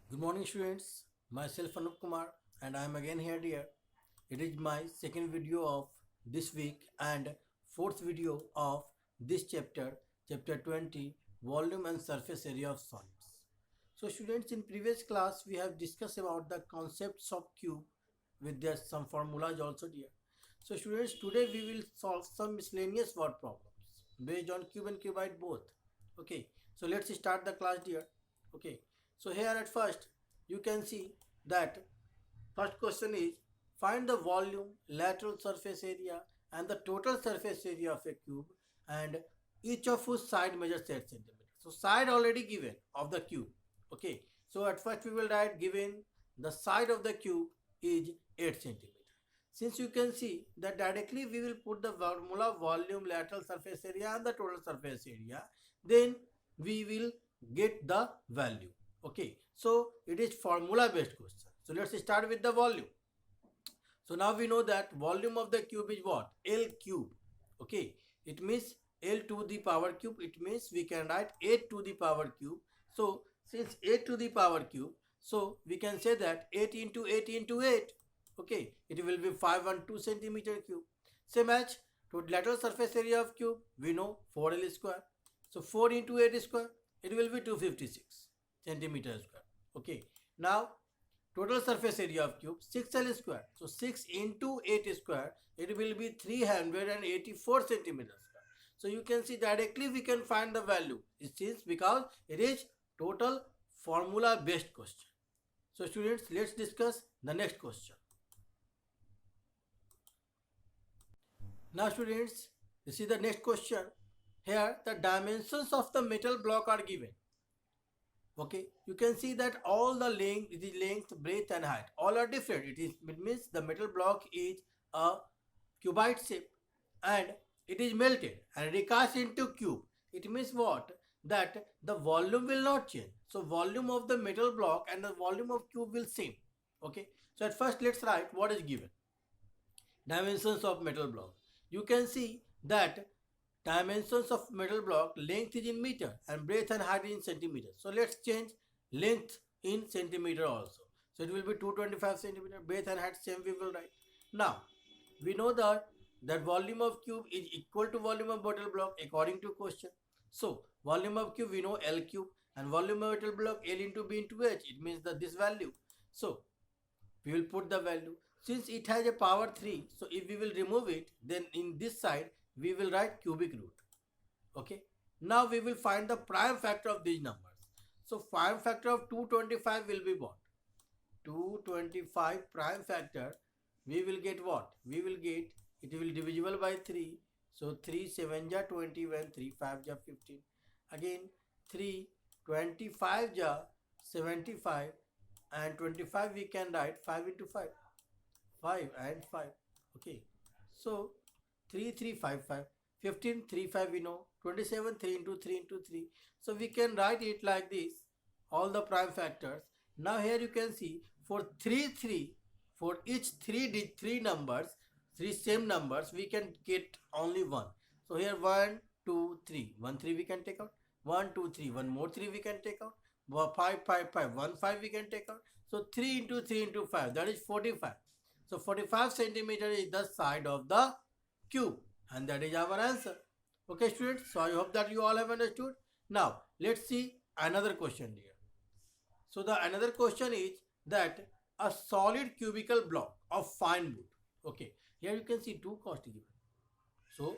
Good morning, students. Myself Anup Kumar, and I am again here, dear. It is my second video of this week and fourth video of this chapter, chapter 20, volume and surface area of solids. So, students, in previous class we have discussed about the concepts of cube with their some formulas also, dear. So, students, today we will solve some miscellaneous word problems based on cube and cuboid both. Okay, so let's start the class, dear. Okay, so here at first you can see that first question is find the volume, lateral surface area and the total surface area of a cube and each of whose side measures 8 centimeters. So side already given of the cube. Okay, so at first we will write given the side of the cube is 8 centimeters. Since you can see that directly we will put the formula volume, lateral surface area and the total surface area, then we will get the value. Okay, so it is formula based question. So let's start with the volume. So now we know that volume of the cube is what? L cube. Okay, it means L to the power cube. It means we can write 8 to the power cube. So since 8 to the power cube, so we can say that 8 into 8 into 8. Okay, it will be 512 centimeter cube. Same as to lateral surface area of cube, we know 4L square. So 4 into 8 square, it will be 256 centimeter square. Okay, now total surface area of cube 6L square. So 6 into 8 square, it will be 384 centimeters square. So you can see directly we can find the value. It is because it is total formula based question. So students, let's discuss the next question. Now students, this is the next question. Here the dimensions of the metal block are given. Okay, you can see that all the length, it is length, breadth and height, all are different. It means the metal block is a cuboid shape and it is melted and recast into cube. It means what? That the volume will not change. So volume of the metal block and the volume of cube will same. Okay, so at first let's write what is given. Dimensions of metal block. You can see that dimensions of metal block length is in meter and breadth and height is in centimeter. So let's change length in centimeter also. So it will be 225 centimeter, breadth and height same we will write. Now we know that volume of cube is equal to volume of metal block according to question. So volume of cube we know L cube and volume of metal block L into B into H. It means that this value. So we will put the value. Since it has a power 3, so if we will remove it, then in this side we will write cubic root. Okay, now we will find the prime factor of these numbers. So prime factor of 225 will be what? 225 prime factor, we will get what? We will get, it will divisible by 3. So 3 7 ja 21, 3 5 ja 15. Again 3 25 ja 75 and 25 we can write 5 into 5. 5 and 5. Okay, so 3 3 5 5. 15 3 5 we know. 27 3 into 3 into 3. So we can write it like this, all the prime factors. Now here you can see for 3 3, for each 3 numbers, 3 same numbers, we can get only 1. So here 1 2 3, 1 3 we can take out, 1 2 3, 1 more 3 we can take out, 5 5 5, 1 5 we can take out. So 3 into 3 into 5, that is 45. So 45 centimeter is the side of the cube and that is our answer. Okay students, so I hope that you all have understood. Now let's see another question here. So the another question is that a solid cubical block of fine wood. Okay, here you can see two costs given. So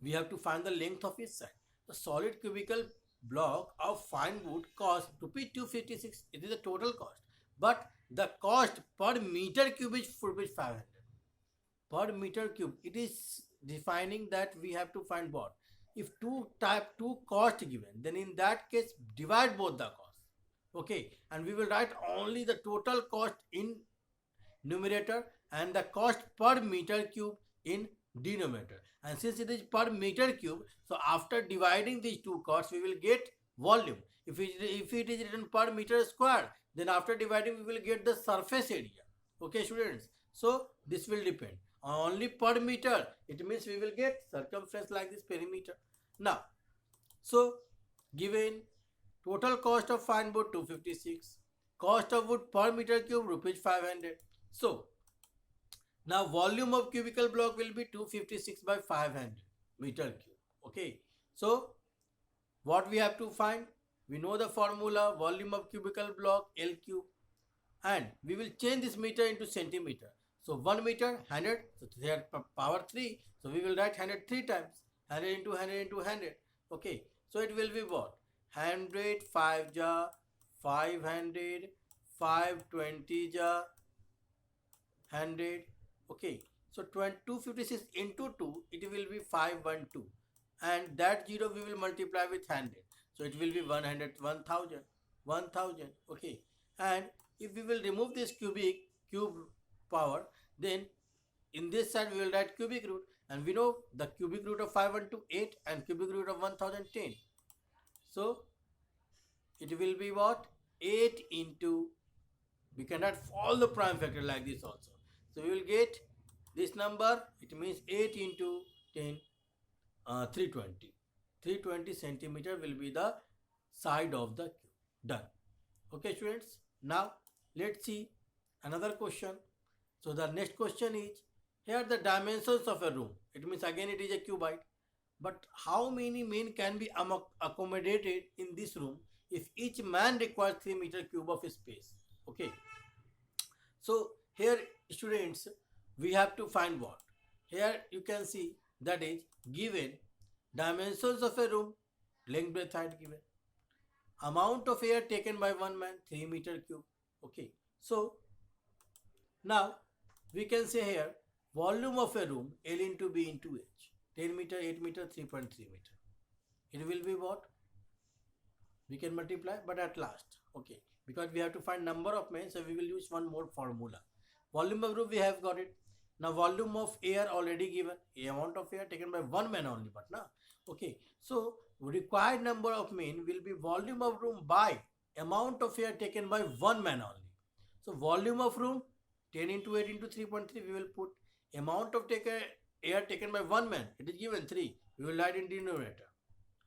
we have to find the length of each side. The solid cubical block of fine wood costs rupees 256. It is the total cost. But the cost per meter cube is rupees 500. Per meter cube, it is defining that we have to find what? If two cost given, then in that case divide both the cost. Okay, and we will write only the total cost in numerator and the cost per meter cube in denominator. And since it is per meter cube, so after dividing these two costs, we will get volume. If it is written per meter square, then after dividing, we will get the surface area. Okay, students. So this will depend only per meter. It means we will get circumference like this perimeter. Now, so given Total cost of fine wood 256. Cost of wood per meter cube rupees 500. So now volume of cubical block will be 256 by 500 meter cube. Okay. So what we have to find? We know the formula, volume of cubical block L cube, and we will change this meter into centimeter. So 1 meter 100, so they are power 3. So we will write 100 3 times. 100 into 100 into 100. Okay. So it will be what? 100 5 ja 500, 520 ja 100. Okay. So 256 into 2, it will be 512. And that 0 we will multiply with 100. So it will be 100, 1000, 1000. Okay. And if we will remove this cube power, then in this side we will write cubic root, and we know the cubic root of 512 8 and cubic root of 1010. So it will be what? 8 into, we can write all the prime factor like this also. So we will get this number, it means 8 into 10, 320. 320 centimeter will be the side of the cube. Done. Okay students, now let's see another question. So the next question is, here the dimensions of a room. It means again it is a cuboid. But how many men can be accommodated in this room if each man requires 3 meter cube of space? Okay. So here students, we have to find what? Here you can see that is given dimensions of a room, length, breadth, height given. Amount of air taken by one man, 3 meter cube. Okay. So now we can say here volume of a room L into B into H. 10 meter, 8 meter, 3.3 meter. It will be what? We can multiply, but at last. Okay. Because we have to find number of men, so we will use one more formula. Volume of room we have got it. Now volume of air already given. A amount of air taken by one man only, but now. Okay. So required number of men will be volume of room by amount of air taken by one man only. So volume of room 10 into 8 into 3.3 we will put. Amount of air taken by one man, it is given 3. We will write in denominator.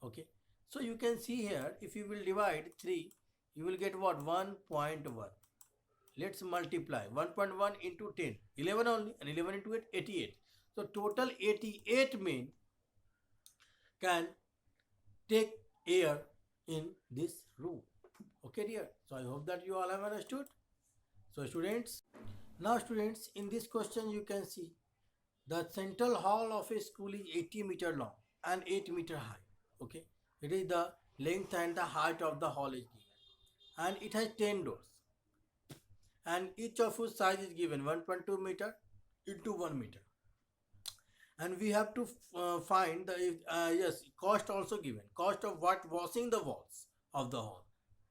Okay. So you can see here, if you will divide 3, you will get what? 1.1. Let's multiply 1.1 into 10, 11 only, and 11 into 8, 88. So total 88 men can take air in this room. Okay dear. So I hope that you all have understood. So students, now students, in this question you can see the central hall of a school is 80 meter long and 8 meter high. Okay. It is the length and the height of the hall is given. And it has 10 doors. And each of whose size is given 1.2 meter into 1 meter. And we have to find the, cost also given. Cost of whitewashing the walls of the hall.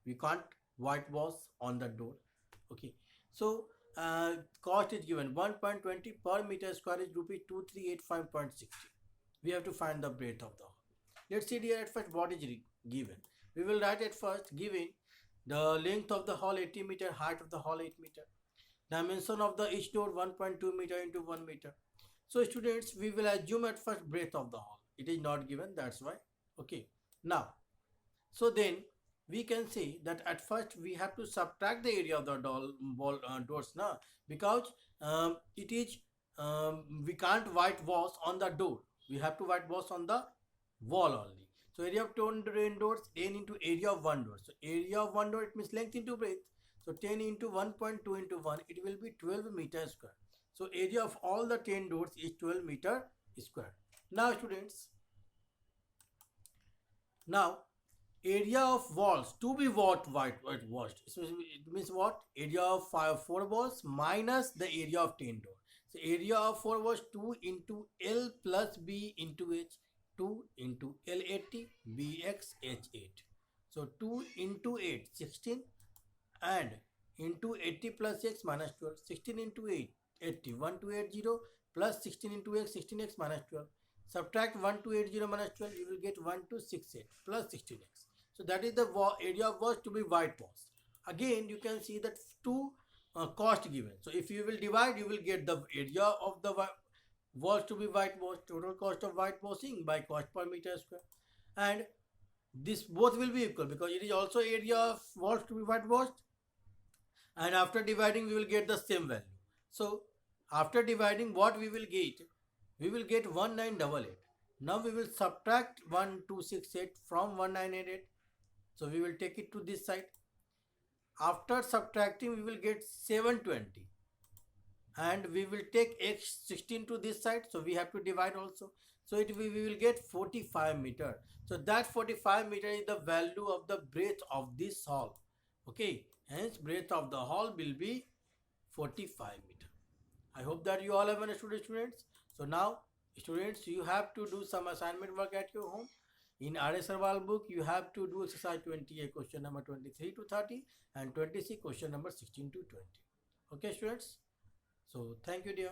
We can't whitewash on the door. Okay. So cost is given 1.20 per meter square is rupees 2385.60. We have to find the breadth of the hall. Let's see here at first what is given. We will write at first given the length of the hall 80 meter, height of the hall 8 meter. Dimension of the each door 1.2 meter into 1 meter. So students, we will assume at first breadth of the hall. It is not given, that's why. Okay. Now, so then we can say that at first we have to subtract the area of the doors now, because it is we can't whitewash on the door. We have to whitewash on the wall only. So area of 10 doors, 10 into area of one door. So area of one door, it means length into breadth. So 10 into 1.2 into 1, it will be 12 meter square. So area of all the 10 doors is 12 meter square. Now students, now area of walls to be whitewashed. So it means what? Area of 4 walls minus the area of 10 doors. So area of 4 walls 2 into L plus B into H. 2 into L80 BX H8. So 2 into 8 16 and into 80 plus X minus 12. 16 into 8 80. 1280 plus 16 into X 16X minus 12. Subtract 1280 minus 12, you will get 1268 plus 16X. So that is the area of walls to be whitewashed. Again you can see that two cost given. So if you will divide, you will get the area of the walls to be whitewashed, total cost of whitewashing by cost per meter square. And this both will be equal because it is also area of walls to be whitewashed, and after dividing we will get the same value. So after dividing, what we will get? We will get 1988. Now we will subtract 1268 from 1988. So we will take it to this side. After subtracting, we will get 720. And we will take x16 to this side. So we have to divide also. So we will get 45 meter. So that 45 meter is the value of the breadth of this hall. Okay. Hence breadth of the hall will be 45 meter. I hope that you all have understood, students. So now, students, you have to do some assignment work at your home. In R.S. Sarwal book, you have to do exercise 28, question number 23 to 30, and 26, question number 16 to 20. Okay, students? So, thank you, dear.